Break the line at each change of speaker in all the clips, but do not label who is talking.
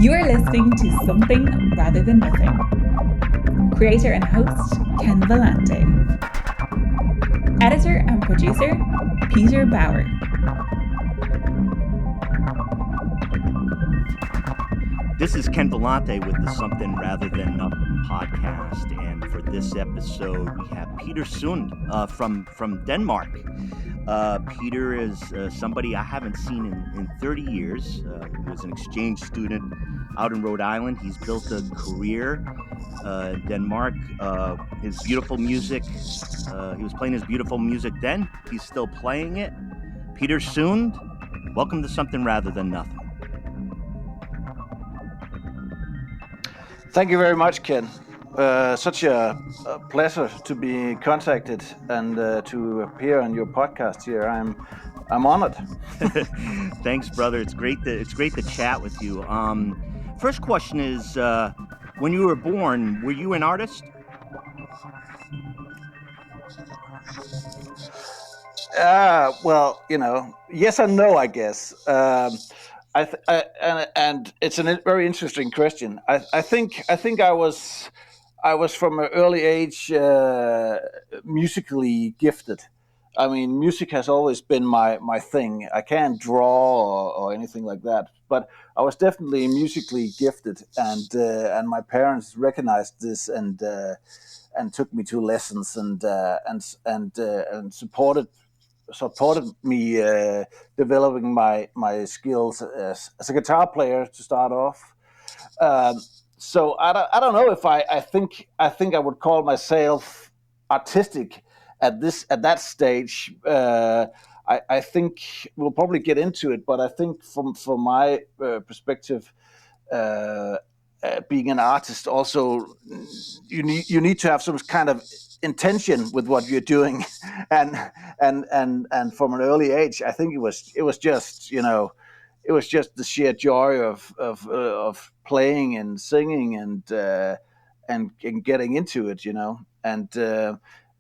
You are listening to Something Rather Than Nothing. Creator and host, Ken Vellante. Editor and producer, Peter Bauer.
This is Ken Vellante with the Something Rather Than Nothing podcast, and for this episode, we have Peter Sund from Denmark. Peter is somebody I haven't seen in 30 years. He was an exchange student out in Rhode Island. He's built a career in Denmark. His beautiful music, he was playing his beautiful music then. He's still playing it. Peter Sund, welcome to Something Rather Than Nothing.
Thank you very much, Ken. Such a pleasure to be contacted and to appear on your podcast here. I'm honored.
Thanks, brother. It's great to chat with you. First question is, when you were born, were you an artist?
Well, yes and no, I guess. And it's a very interesting question. I think I was from an early age musically gifted. I mean, music has always been my thing. I can't draw or anything like that, but I was definitely musically gifted, and my parents recognized this and took me to lessons and supported me developing my skills as a guitar player to start off. So I don't know if I think I would call myself artistic at that stage. I think we'll probably get into it, but I think from my perspective, being an artist also you need to have some kind of intention with what you're doing, and from an early age, I think it was just the sheer joy of playing and singing and getting into it,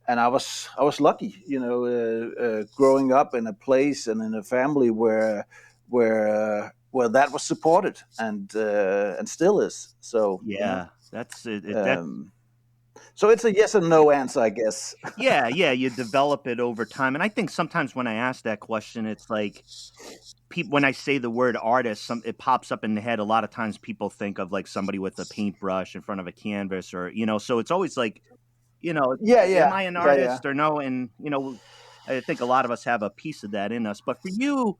and I was lucky, growing up in a place and in a family where that was supported and still is. So
yeah, that's it.
So it's a yes and no answer, I guess.
Yeah, you develop it over time. And I think sometimes when I ask that question, it's like when I say the word artist, it pops up in the head. A lot of times people think of like somebody with a paintbrush in front of a canvas or, so it's always like, am I an artist or no? And, I think a lot of us have a piece of that in us. But for you,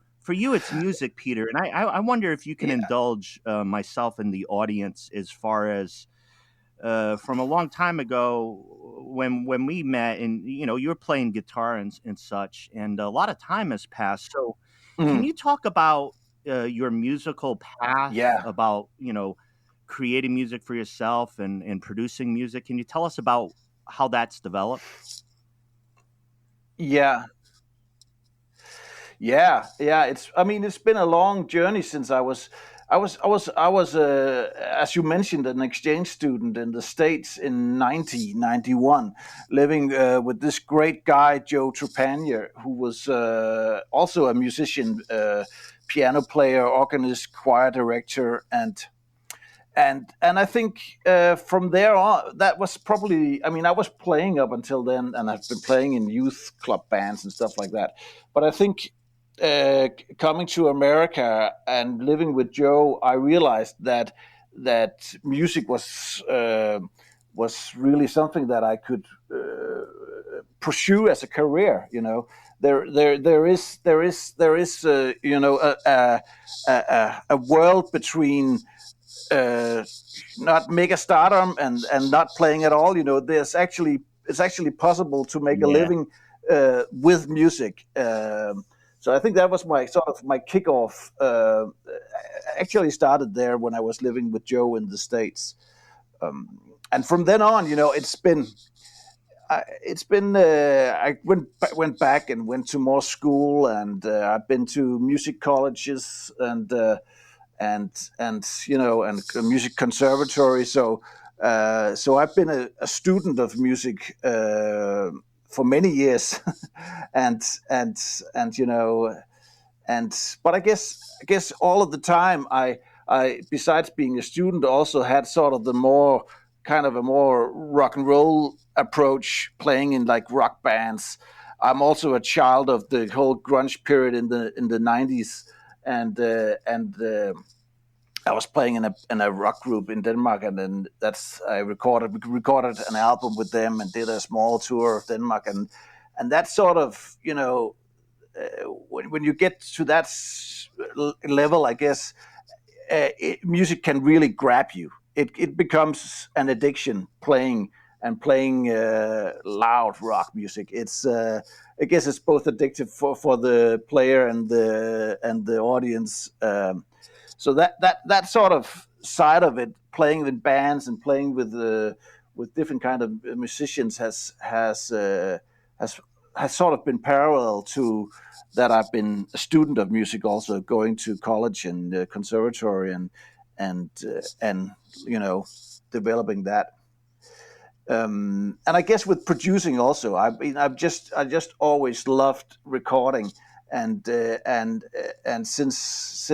it's music, Peter. And I wonder if you can indulge myself and the audience as far as, from a long time ago when we met and, you were playing guitar and such, and a lot of time has passed. So can you talk about your musical path, about, creating music for yourself and producing music? Can you tell us about how that's developed?
Yeah. It's been a long journey since I was, as you mentioned, an exchange student in the States in 1991, living with this great guy, Joe Trepanier, who was also a musician, piano player, organist, choir director, and I think from there on, that was probably, I was playing up until then, and I've been playing in youth club bands and stuff like that. But I think coming to America and living with Joe, I realized that music was really something that I could pursue as a career. There is a world between not mega stardom and not playing at all. It's actually possible to make a living with music. So I think that was my kickoff. Actually started there when I was living with Joe in the States, and from then on, it's been. I went back and went to more school, and I've been to music colleges and music conservatory. So I've been a student of music for many years, but I guess all of the time I I, besides being a student, also had sort of the more kind of a more rock and roll approach, playing in like rock bands. I'm also a child of the whole grunge period in the 90s, and I was playing in a rock group in Denmark, and then we recorded an album with them and did a small tour of Denmark, and that sort of, when you get to that level, I guess music can really grab you. It becomes an addiction, playing loud rock music. It's I guess it's both addictive for the player and the audience. So that sort of side of it, playing in bands and playing with different kind of musicians, has sort of been parallel to that. I've been a student of music, also going to college and conservatory, and developing that. And I guess with producing also, I just always loved recording, and since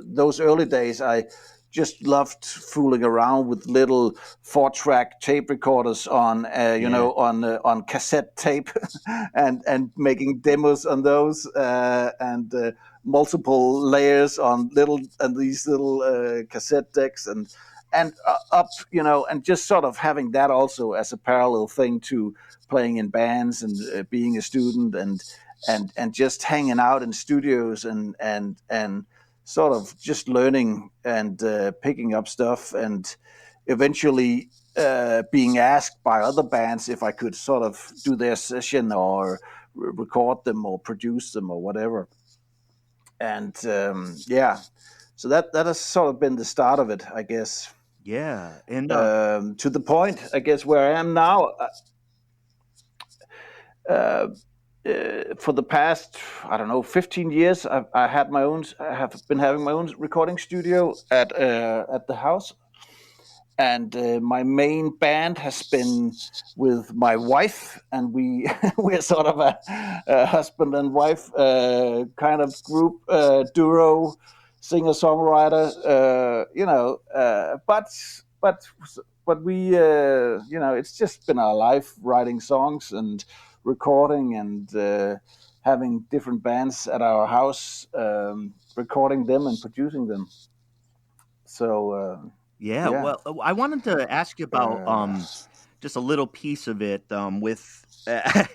those early days, I just loved fooling around with little 4-track tape recorders on on cassette tape, and making demos on those, and multiple layers on these little cassette decks, and up, and just sort of having that also as a parallel thing to playing in bands and being a student, and just hanging out in studios and sort of just learning and picking up stuff, and eventually being asked by other bands if I could sort of do their session or record them or produce them or whatever. And so that has sort of been the start of it, I guess.
Yeah, and
to the point, I guess, where I am now. For the past, I don't know, 15 years, I have been having my own recording studio at the house, and my main band has been with my wife, and we're sort of a husband and wife kind of group, duo, singer songwriter, but we it's just been our life, writing songs and recording, and having different bands at our house, recording them and producing them. So
yeah, well, I wanted to ask you about just a little piece of it, with the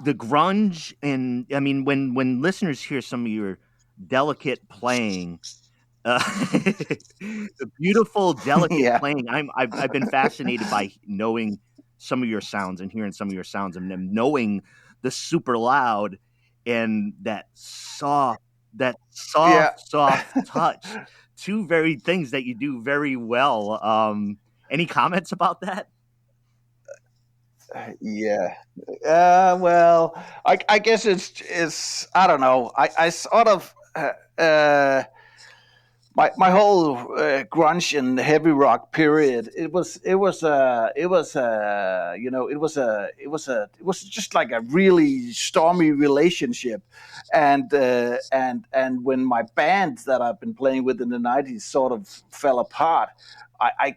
grunge, and I mean, when listeners hear some of your delicate playing, the beautiful, delicate playing, I've been fascinated by knowing some of your sounds and hearing some of your sounds, and then knowing the super loud and that soft touch. Two very things that you do very well. Any comments about that?
Yeah. Well, I guess it's I don't know. I sort of my whole grunge and heavy rock period. It was just like a really stormy relationship, and when my band that I've been playing with in the 90s sort of fell apart, I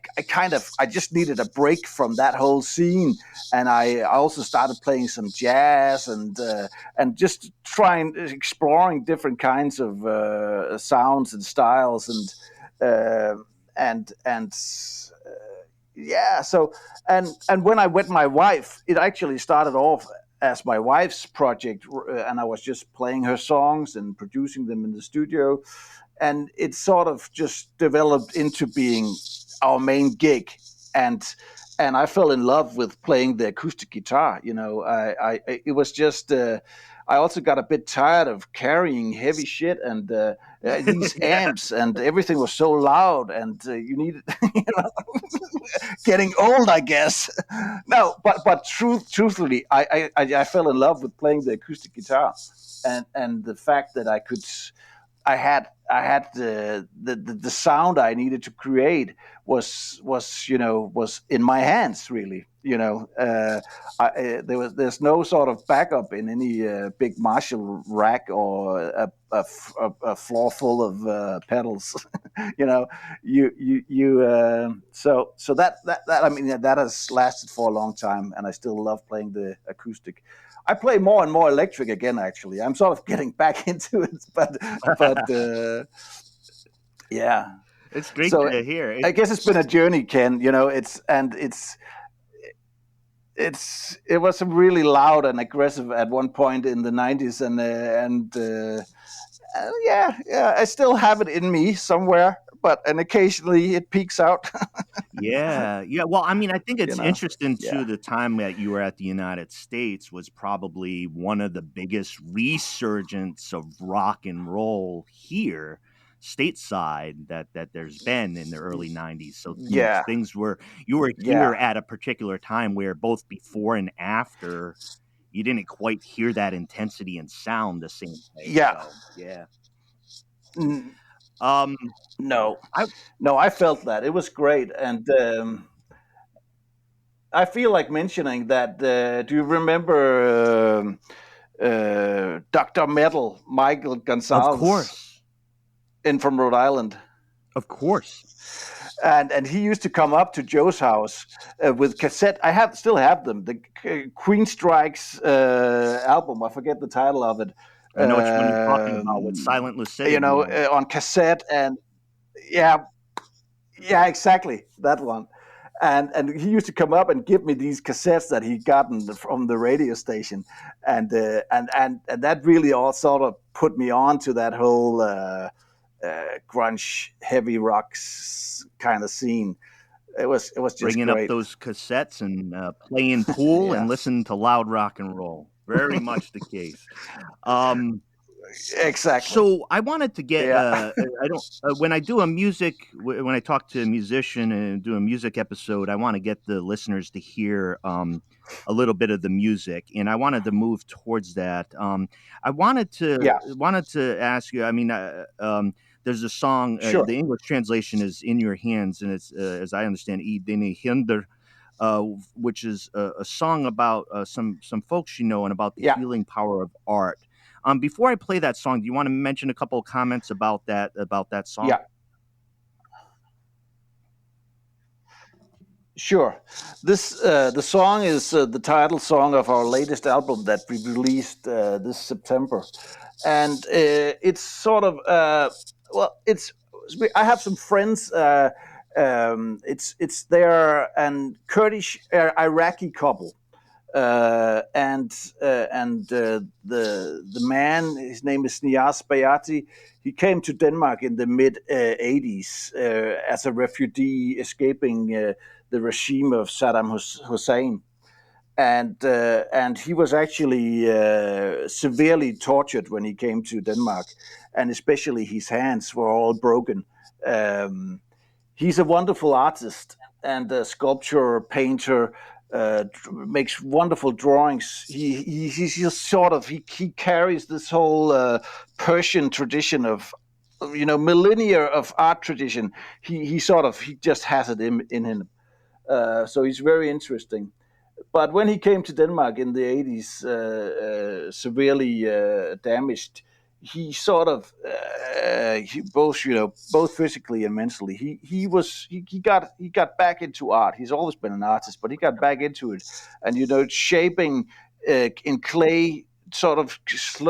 just needed a break from that whole scene, and I also started playing some jazz and just exploring different kinds of sounds and styles, So when I met my wife, it actually started off as my wife's project, and I was just playing her songs and producing them in the studio, and it sort of just developed into being our main gig, and I fell in love with playing the acoustic guitar. It was just I also got a bit tired of carrying heavy shit and these amps, and everything was so loud, and you needed getting old, I guess. No, but truthfully, I fell in love with playing the acoustic guitar, and the fact that I could I had the sound I needed to create was in my hands, really. There's no sort of backup in any big Marshall rack or a floor full of pedals. you know so that I mean, that has lasted for a long time, and I still love playing the acoustic. I play more and more electric again. Actually, I'm sort of getting back into it, but yeah.
It's great
So
to hear.
I guess it's been a journey, Ken. It was really loud and aggressive at one point in the '90s, yeah, I still have it in me somewhere, and occasionally it peaks out.
Yeah. Well, I mean, I think it's interesting
Yeah.
too. The time that you were at the United States was probably one of the biggest resurgence of rock and roll here, stateside, that there's been in the early '90s. So
Yeah.
you were here at a particular time where both before and after, you didn't quite hear that intensity and sound the same way.
Yeah.
So, yeah.
No, I felt that it was great, and I feel like mentioning that. Do you remember Dr. Metal, Michael Gonzalez?
Of course.
From Rhode Island.
Of course.
And he used to come up to Joe's house with cassette. I still have them. The Queen Strikes album. I forget the title of it.
I know which one you're talking about, with Silent Lucidity.
On cassette, and yeah, exactly, that one. And he used to come up and give me these cassettes that he'd gotten from the radio station, and that really all sort of put me on to that whole grunge, heavy rocks kind of scene. It was just
bringing
great.
Up those cassettes and playing pool and listening to loud rock and roll. Very much the case.
Exactly.
So I wanted to get. When I do when I talk to a musician and do a music episode, I want to get the listeners to hear a little bit of the music, and I wanted to move towards that. I wanted to ask you. I mean, there's a song.
Sure.
The English translation is "In Your Hands," and it's, as I understand, "I dine hinder," which is a song about some folks and about the healing power of art. Before I play that song, do you want to mention a couple of comments about that song?
Yeah. Sure. The song is the title song of our latest album that we released this September, and it's sort of I have some friends. They're an Kurdish Iraqi couple. And the man, his name is Niaz Bayati. He came to Denmark in the mid '80s as a refugee escaping the regime of Saddam Hussein, and he was actually severely tortured when he came to Denmark, and especially his hands were all broken. He's a wonderful artist and a sculptor, painter. Makes wonderful drawings. He's just sort of he carries this whole Persian tradition of millennia of art tradition. He just has it in him. So he's very interesting. But when he came to Denmark in the '80s, severely damaged, he sort of both physically and mentally, he got back into art. He's always been an artist, but he got back into it, and shaping in clay, sort of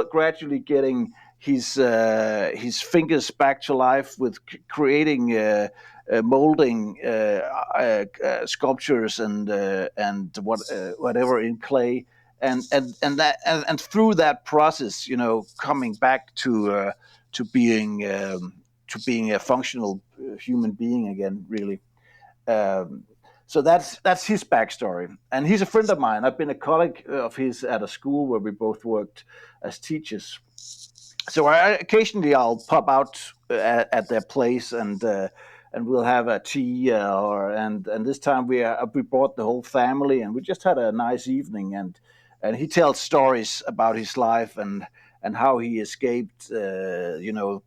gradually getting his fingers back to life with creating molding sculptures and whatever in clay. And through that process, coming back to being a functional human being again, really. So that's his backstory, and he's a friend of mine. I've been a colleague of his at a school where we both worked as teachers. So I'll pop out at their place and we'll have a tea, and this time we brought the whole family, and we just had a nice evening, and he tells stories about his life and and how he escaped,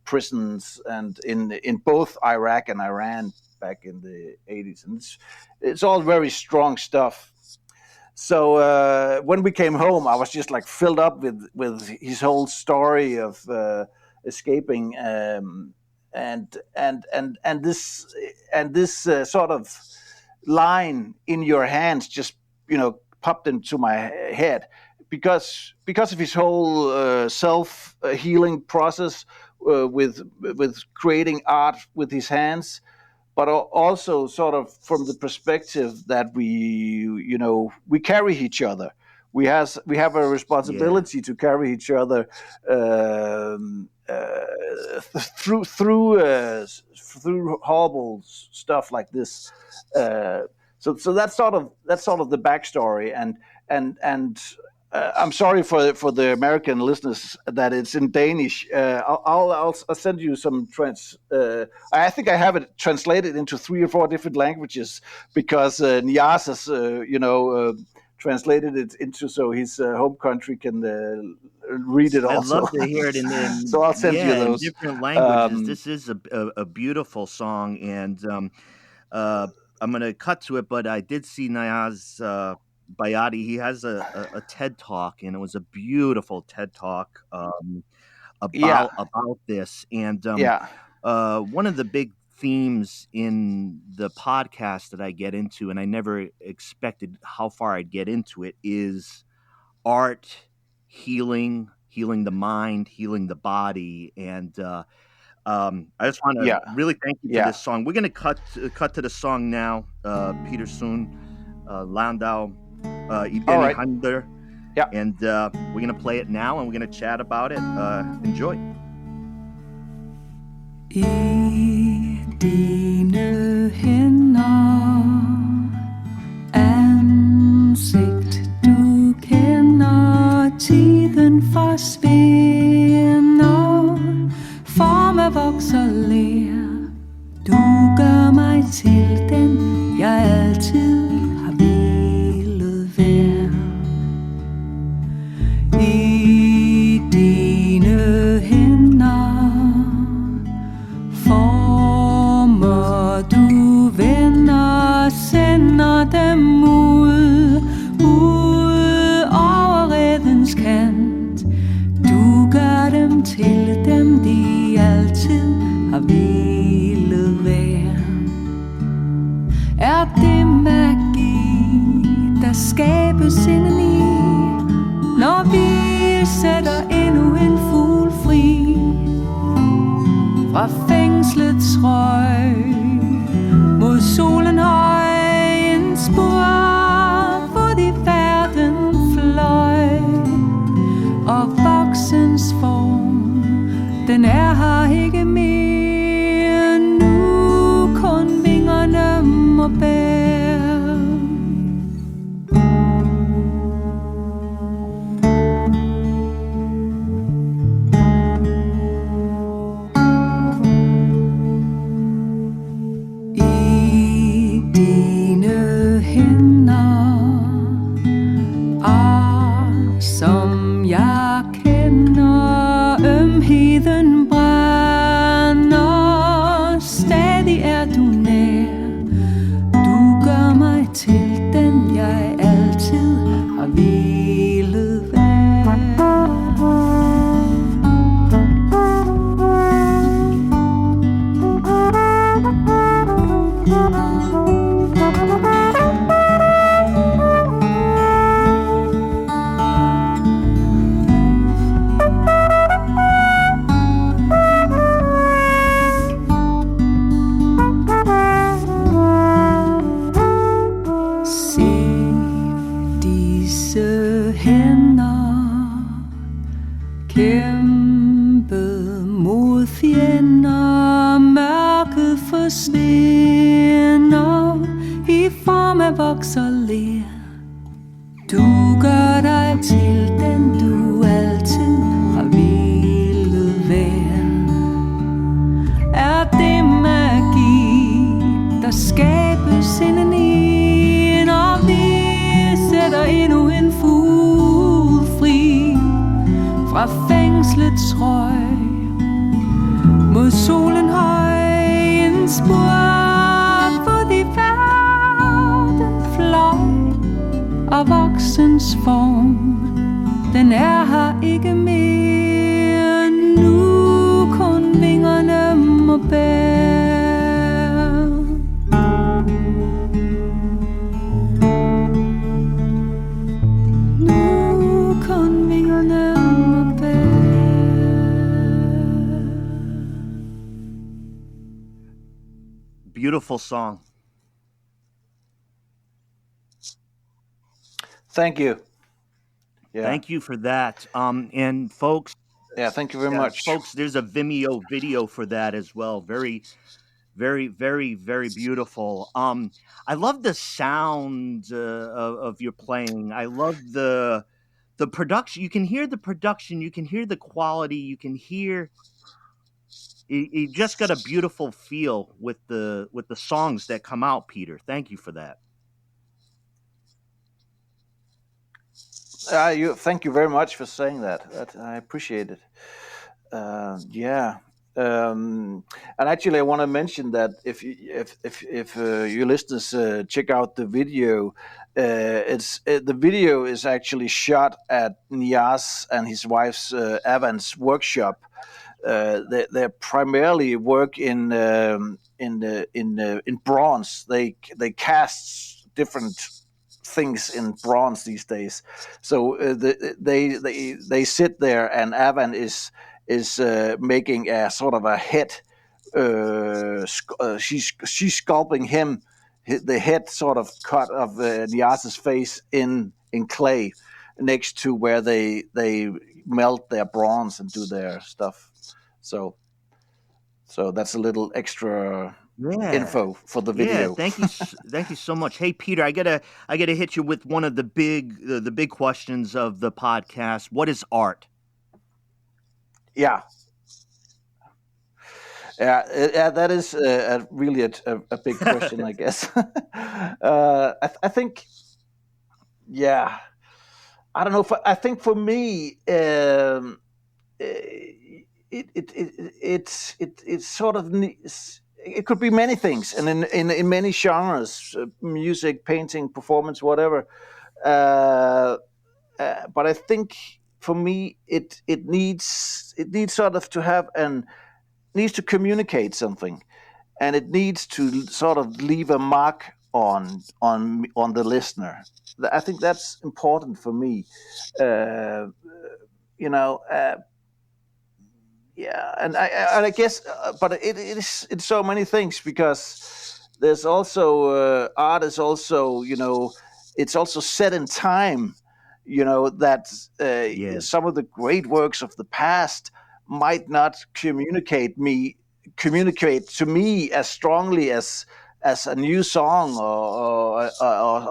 prisons and in both Iraq and Iran back in the 80s. And it's all very strong stuff. So when we came home, I was just like filled up with his whole story of escaping, and this sort of line, "in your hands," just popped into my head because of his whole self healing process with creating art with his hands, but also sort of from the perspective that we carry each other. We have a responsibility to carry each other through horrible stuff like this. So that's sort of the backstory, and I'm sorry for the American listeners that it's in Danish. I'll send you some I think I have it translated into 3 or 4 different languages because Nias has translated it into so his home country can read it also.
I'd love to hear it in
so I'll send you those
in different languages. This is a beautiful song, and I'm going to cut to it, but I did see Nias Bayati. He has a TED Talk, and it was a beautiful TED Talk about this. And one of the big themes in the podcast that I get into, and I never expected how far I'd get into it, is art, healing the mind, healing the body. And I just want to really thank you for this song. We're going to cut to the song now. Peter Sund, Landau, Ibeni Hander. And we're going to play it now, and we're going to chat about it. Enjoy.
I dine hænder, ansigt du kender, tiden forsvinder, forme vokser ler, du gør mig til den, jeg altid har villet være. I dine hænder former du venner, sender dem ud over redens kant. Du gør dem til dem, de altid har villet være. Er det magi, der skabes indeni, når vi sætter endnu en fugl fri fra fængslets røg mod solen høj, en spor, hvor de verden fløj, og voksens form, den er her ikke mere, nu kun vingerne må bære. bor ud i verden fløj, og voksens form, den er her ikke mere. Nu kun vingerne må bære. Nu kun vingerne må bære.
Beautiful song.
Thank you. Yeah.
Thank you for that. And folks,
Yeah, thank you very much.
folks, there's a Vimeo video for that as well. Very, very, very, very beautiful. I love the sound of your playing. I love the production. You can hear the production. You can hear the quality. You can hear. You just got a beautiful feel with the songs that come out, Peter. Thank you for that.
Thank you very much for saying that. I appreciate it. And actually, I want to mention that if your listeners check out the video, the video is actually shot at Nias and his wife's Avant's workshop. They primarily work in bronze. They cast different things in bronze these days. So they sit there, and Avan is making a sort of a head. She's sculpting him, the head sort of cut of Nias's face in clay, next to where they melt their bronze and do their stuff. So that's a little extra info for the video.
Yeah, thank you so much. Hey, Peter, I gotta hit you with one of the big questions of the podcast. What is art?
Yeah, that is really a big question, I guess. I think, yeah, I don't know. I think for me, it's sort of. It could be many things, and in many genres, music, painting, performance, whatever. But I think for me, it needs sort of to have needs to communicate something, and it needs to sort of leave a mark on the listener. I think that's important for me. Yeah, and I guess, but it's so many things, because there's also art is also, it's also set in time, that some of the great works of the past might not communicate to me as strongly as a new song or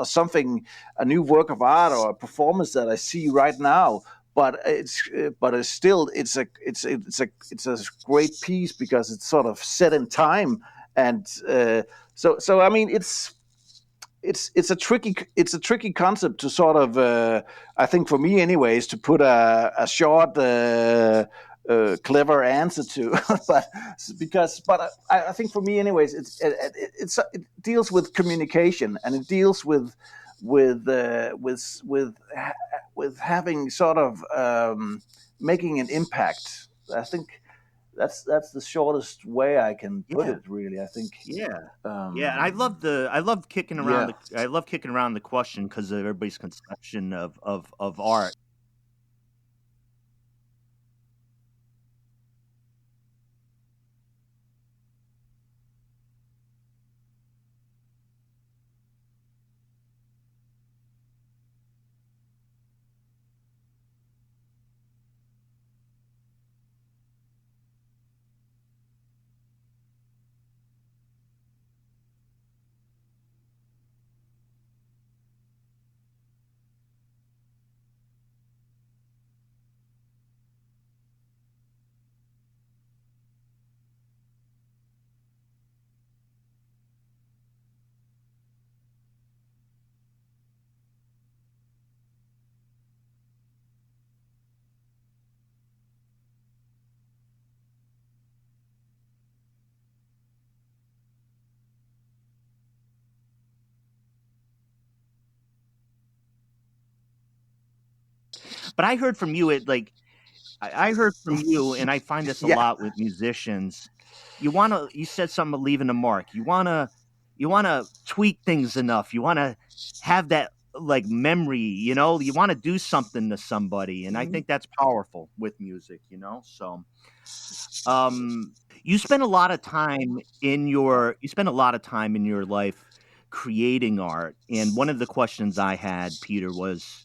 something, a new work of art or a performance that I see right now. But it's still a great piece, because it's sort of set in time, and so I mean it's a tricky concept to sort of I think for me anyways, to put a short clever answer to, but I think for me anyways, it deals with communication, and it deals with having sort of making an impact. I think that's the shortest way I can put it. Really, I think.
Yeah. I love kicking around. I love kicking around the question, because of everybody's conception of art. But I heard from you, I heard from you, and I find this a
Yeah.
lot with musicians. You said something about leaving a mark. You wanna tweak things enough. You wanna have that like memory, you want to do something to somebody. And I think that's powerful with music, So you spend a lot of time in your life creating art. And one of the questions I had, Peter, was,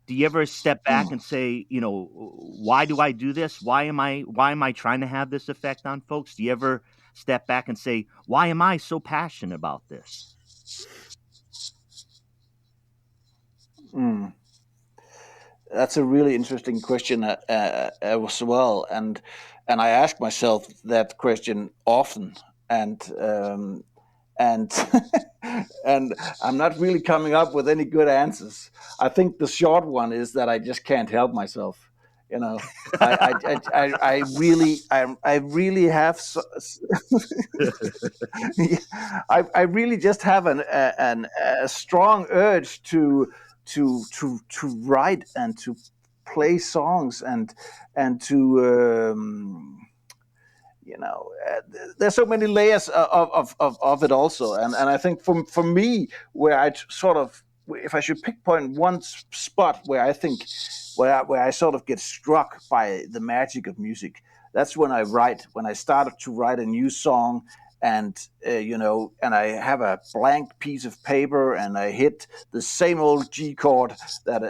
do you ever step back and say, why do I do this? Why am I trying to have this effect on folks? Do you ever step back and say, why am I so passionate about this?
That's a really interesting question as well, and I ask myself that question often, and and I'm not really coming up with any good answers. I think the short one is that I just can't help myself. I really have. I really just have a strong urge to write and to play songs and to there's so many layers of it also, and I think for me, where I sort of, if I should pinpoint one spot where I think where I sort of get struck by the magic of music, that's when I started to write a new song. And and I have a blank piece of paper, and I hit the same old G chord that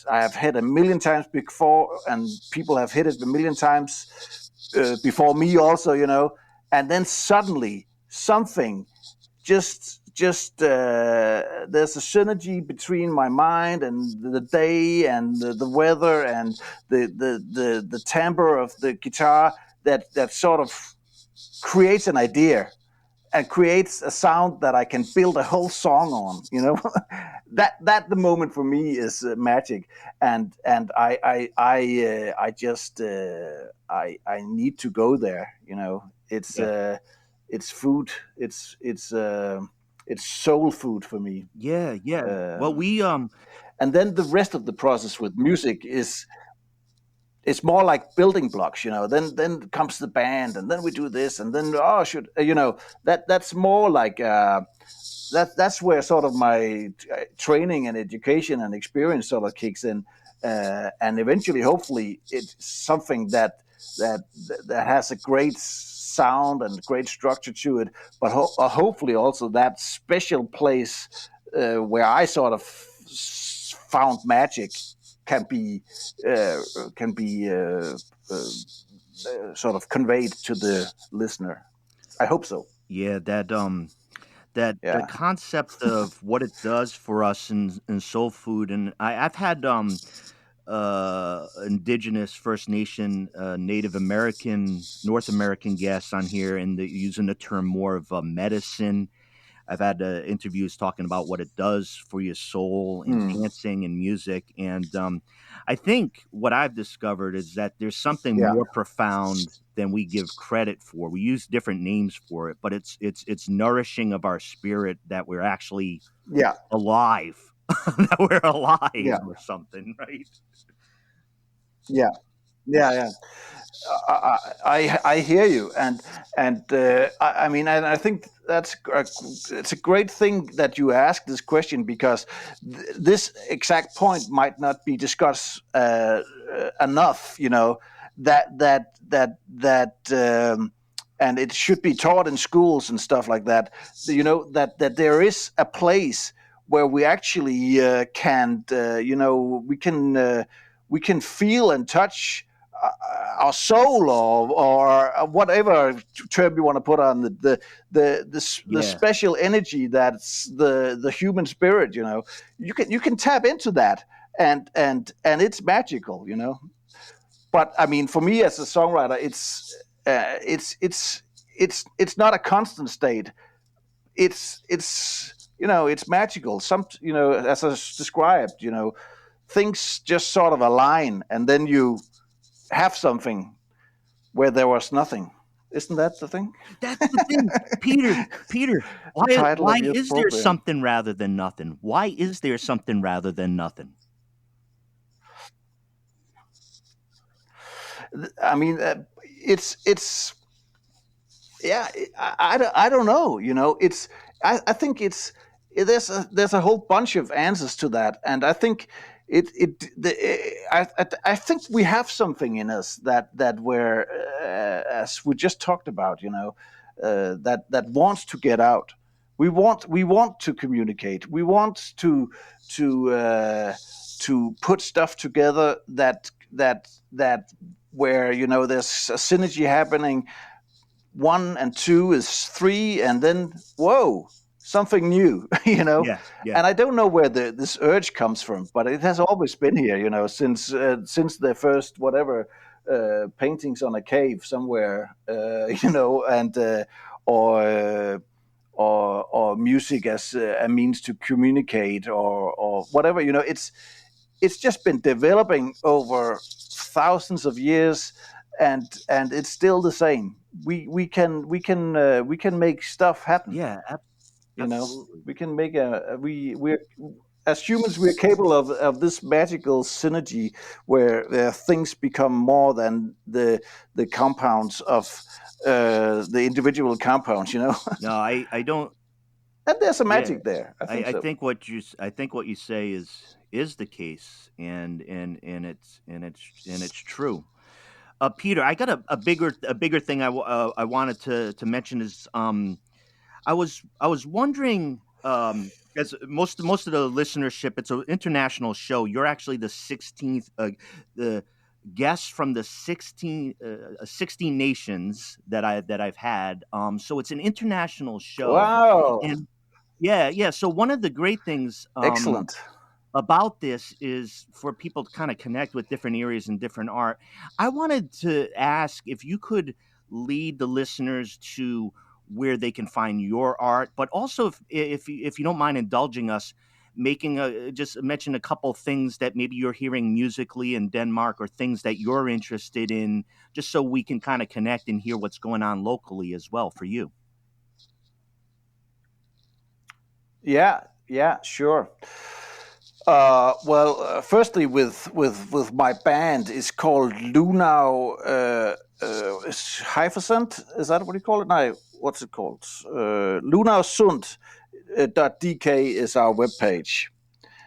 I have hit a million times before, and people have hit it a million times before me also, And then suddenly something just there's a synergy between my mind and the day and the weather and the timbre of the guitar that sort of creates an idea and creates a sound that I can build a whole song on. That the moment for me is magic, and I just I need to go there. It's food. It's soul food for me.
Yeah. Well, we
and then the rest of the process with music is. It's more like building blocks, Then comes the band, and then we do this, and then that's more like that's where sort of my training and education and experience sort of kicks in, and eventually, hopefully, it's something that has a great sound and great structure to it, but hopefully also that special place where I sort of found magic. Can be sort of conveyed to the listener. I hope so.
Yeah, the concept of what it does for us in soul food, and I've had indigenous First Nation, Native American, North American guests on here, and using the term more of a medicine. I've had interviews talking about what it does for your soul and dancing and music. And I think what I've discovered is that there's something more profound than we give credit for. We use different names for it, but it's nourishing of our spirit, that we're actually alive, that we're alive or something, right?
Yeah. I hear you, and I mean, and I think it's a great thing that you ask this question, because this exact point might not be discussed enough. And it should be taught in schools and stuff like that. That there is a place where we actually we can feel and touch our soul, or whatever term you want to put on the special energy that's the human spirit. You can tap into that, and it's magical. But I mean, for me as a songwriter, it's not a constant state. It's magical. As I described, things just sort of align, and then you have something where there was nothing. Isn't that the thing?
That's the thing, Peter. Why is there something rather than nothing? Why is there something rather than nothing?
I mean, it's yeah. I don't know. It's I think there's a whole bunch of answers to that, and I think I think we have something in us that we're as we just talked about, that wants to get out. We want to communicate. We want to put stuff together that where there's a synergy happening. 1 and 2 is 3, and then whoa, something new.
Yeah, yeah.
And I don't know where this urge comes from, but it has always been here, since the first whatever paintings on a cave somewhere, and or music as a means to communicate, or whatever. It's just been developing over thousands of years, and it's still the same. We can make stuff happen.
Yeah, absolutely.
We can make we're as humans, we're capable of this magical synergy where things become more than the compounds of the individual compounds.
No, I don't.
And there's a magic there.
I think what you say is the case, and it's true. Peter, I got a bigger thing I wanted to mention is I was wondering, as most of the listenership, it's an international show. You're actually the 16th the guest from the 16 nations that I've had. So it's an international show.
Wow.
And yeah. So one of the great things
excellent
about this is for people to kind of connect with different areas and different art. I wanted to ask if you could lead the listeners to where they can find your art, but also if you don't mind indulging us, just mention a couple things that maybe you're hearing musically in Denmark, or things that you're interested in, just so we can kind of connect and hear what's going on locally as well for you.
Yeah, sure. Firstly, with my band, it's called Lunau Sund. Is that what you call it? No, what's it called? Lunau Sund. .dk is our webpage.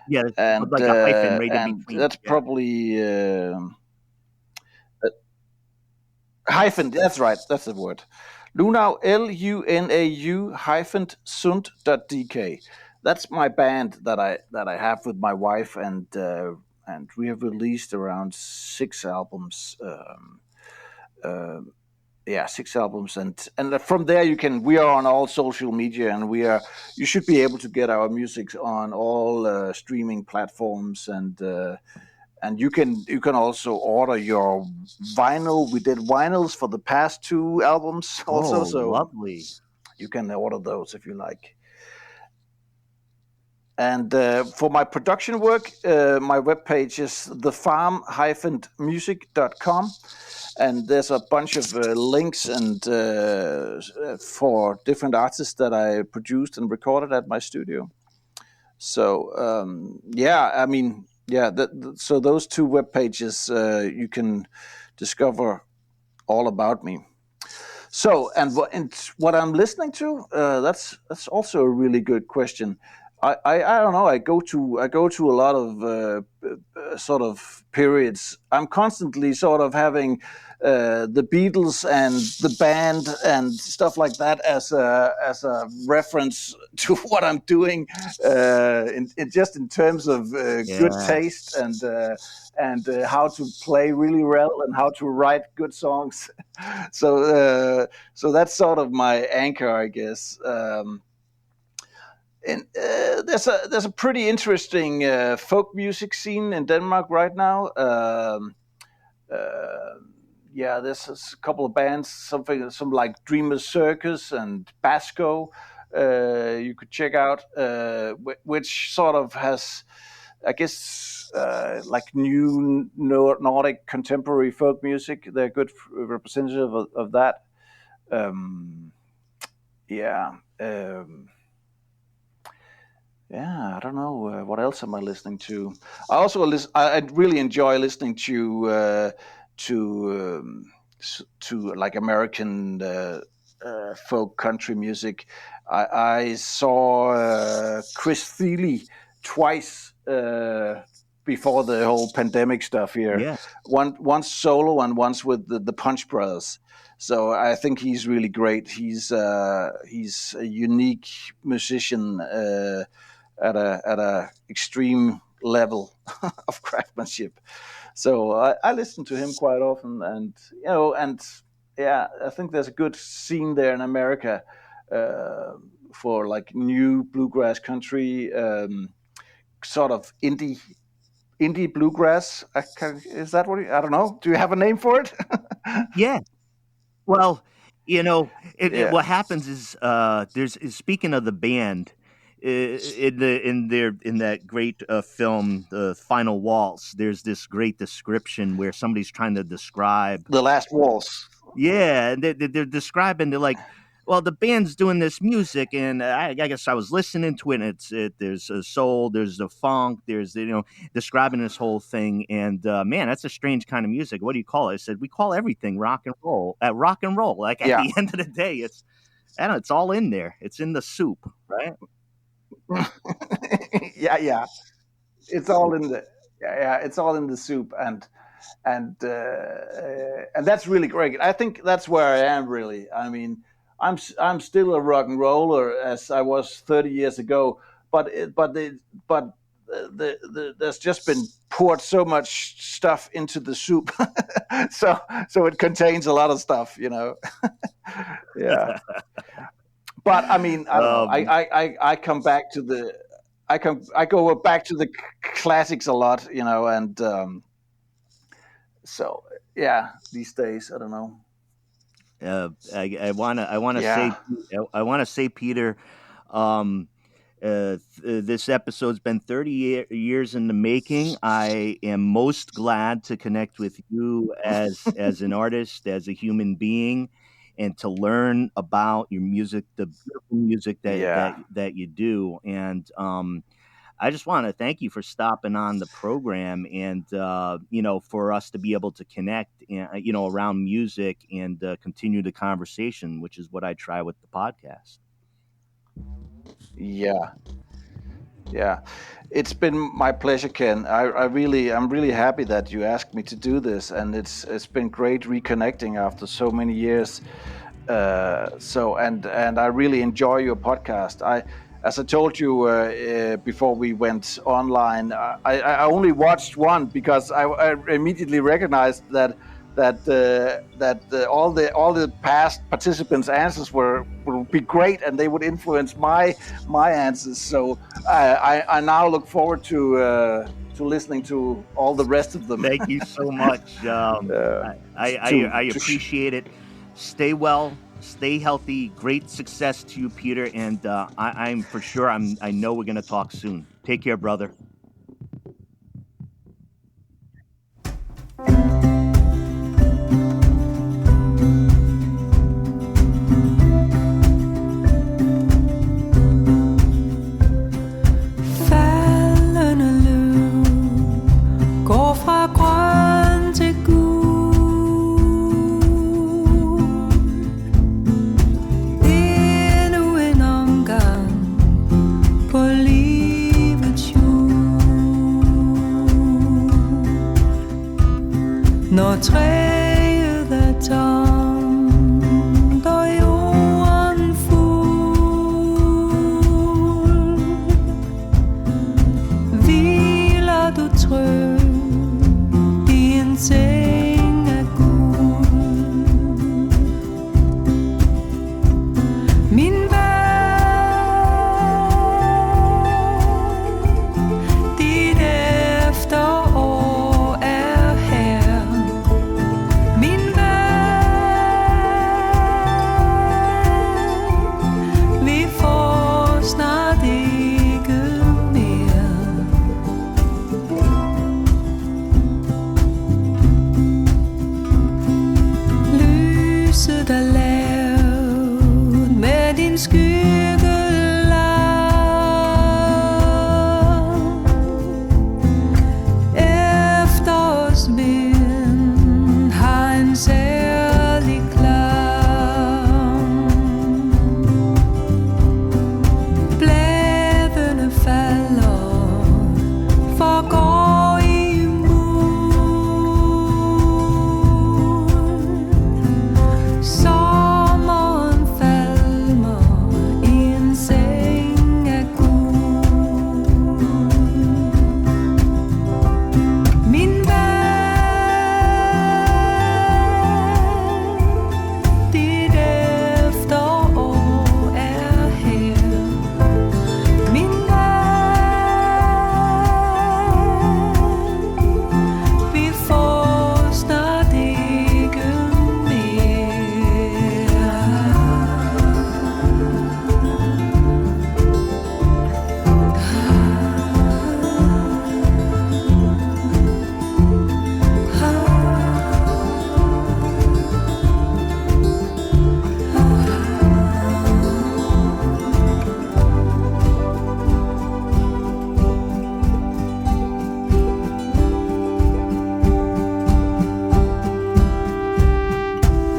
Yeah, and like a hyphen right in between.
That's probably hyphen. That's right. That's the word. Lunau Lunau -Sund.dk. That's my band that I have with my wife, and we have released around 6 albums. 6 albums, and from there we are on all social media, and you should be able to get our music on all streaming platforms, and you can also order your vinyl. We did vinyls for the past 2 albums also, so
lovely.
You can order those if you like. And for my production work, my webpage is thefarm-music.com. And there's a bunch of links and for different artists that I produced and recorded at my studio. So so those 2 web pages, you can discover all about me. So and what I'm listening to, that's also a really good question. I don't know. I go to a lot of sort of periods. I'm constantly sort of having the Beatles and the band and stuff like that as a reference to what I'm doing, in terms of good taste and how to play really well and how to write good songs. So that's sort of my anchor, I guess. And there's a pretty interesting folk music scene in Denmark right now. There's a couple of bands, some like Dreamers Circus and Basco. You could check out, which sort of has, I guess, like new Nordic contemporary folk music. They're good representative of that. I don't know. What else am I listening to? I really enjoy listening to like American folk country music. I saw Chris Thile twice before the whole pandemic stuff here.
Yeah.
Once solo and once with the Punch Brothers. So I think he's really great. He's a unique musician at a extreme level of craftsmanship. So I listen to him quite often, and I think there's a good scene there in America for like new bluegrass country, sort of indie bluegrass. Is that what I don't know? Do you have a name for it?
Yeah. Well, what happens is speaking of the band in that great film, The Final Waltz. There's this great description where somebody's trying to describe
The Last Waltz.
Yeah, and they're describing. They're like, well, the band's doing this music, and I guess I was listening to it. And there's a soul, there's a funk, there's describing this whole thing. And man, that's a strange kind of music. What do you call it? I said we call everything rock and roll. Like at the end of the day, it's all in there. It's in the soup, right?
yeah. It's all in it's all in the soup, and that's really great. I think that's where I am really. I mean, I'm still a rock and roller as I was 30 years ago, but there's just been poured so much stuff into the soup, so it contains a lot of stuff, Yeah. But I mean, I don't know. I come back to I go back to the classics a lot, and so yeah, these days I don't know.
I want to say, Peter, this episode's been 30 years in the making. I am most glad to connect with you as an artist, as a human being, and to learn about your music, the beautiful music that you do. And I just want to thank you for stopping on the program and, for us to be able to connect, around music and continue the conversation, which is what I try with the podcast.
Yeah. It's been my pleasure, Ken. I'm really happy that you asked me to do this, and it's been great reconnecting after so many years. And I really enjoy your podcast. As I told you before we went online, I only watched one because I immediately recognized that all the past participants' answers would be great, and they would influence my answers. So I now look forward to listening to all the rest of them.
Thank you so much. I appreciate it. Stay well. Stay healthy. Great success to you, Peter. And I'm for sure. I know we're going to talk soon. Take care, brother.
På livets jord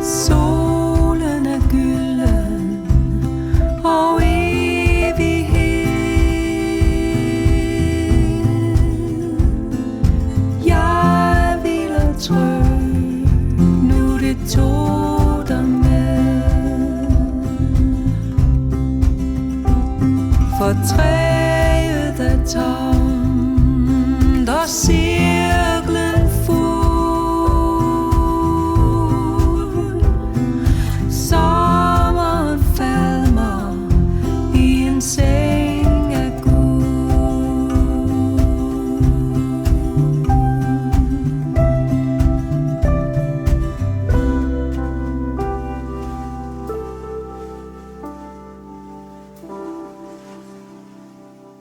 Solen er gylden og evighed. Jeg vil tryg, nu det tog dig med. For træet er tomt og cirklen fuld. Sommeren falmer i en seng af guld.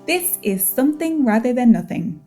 This is Something Rather Than Nothing,